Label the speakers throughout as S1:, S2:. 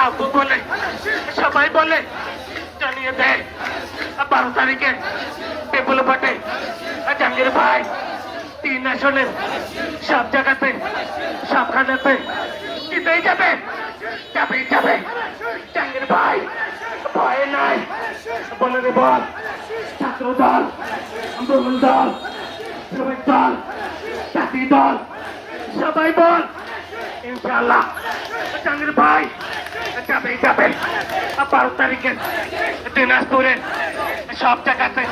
S1: আবু বলে সবাই বলে জানিয়ে দেয় 12 তারিখে পেপুল পাটে জাহাঙ্গীর ভাই 3 আসনের সব জায়গাতে সবখানেতে জিতেই যাবে যাবেই যাবে জাহাঙ্গীর ভাই ভয় নাই বলে রে বল ছাত্র দল আন্দোলন দল শ্রমিক দল জাতি দল সবাই বল ইনশাআল্লাহ জাহাঙ্গীর ভাই যাবেই যাবে 12 তারিখে দিনাজপুরে সব জায়গাতে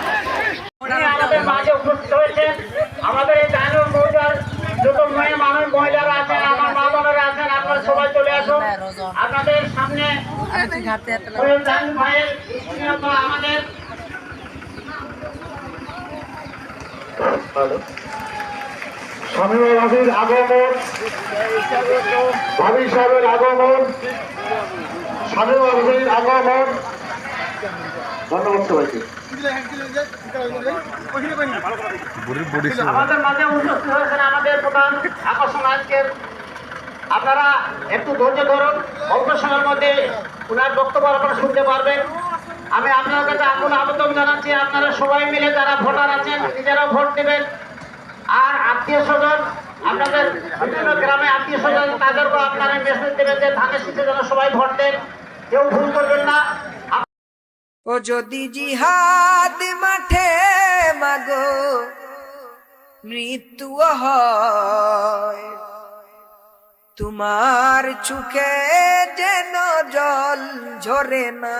S2: আমাদের মাঝে উপস্থিত হয়েছেন আমাদের এই দায়নুর মৌজার যত মেয়ে মানুষ মহিলারা আছেন আমার মা বোনেরা আছেন আপনারা সবাই চলে আসুন আপনাদের সামনে দায়নুর ভাইয়ের আমাদের
S3: শামীমুল হাবির আগমন, ভাবি সাহেবের আগমন, শামীমুল হাবির আগমন। ধন্যবাদ সবাইকে।
S2: আমাদের মাঝে উপস্থিত হয়েছেন আমাদের প্রধান আকর্ষণ আজকের আপনারা একটু ধৈর্য ধরুন অল্প সময়ের মধ্যে ওনার বক্তব্য আপনারা শুনতে পারবেন আমি আপনার কাছে আকুল আবেদন জানাচ্ছি আপনারা সবাই মিলে যারা ভোটার আছেন নিজেরাও ভোট দেবেন আর আত্মীয় স্বজন আপনাদের বিভিন্ন গ্রামে আত্মীয় স্বজন তাদেরকেও আপনারা মেসেজ দেবেন যে ধানের শীতের জন্য সবাই ভোট দেন কেউ ভুল করবেন না
S4: ও যদি জিহাদ মাঠে মাগো মৃত্যু হয় তোমার চোখে যেন জল ঝরে না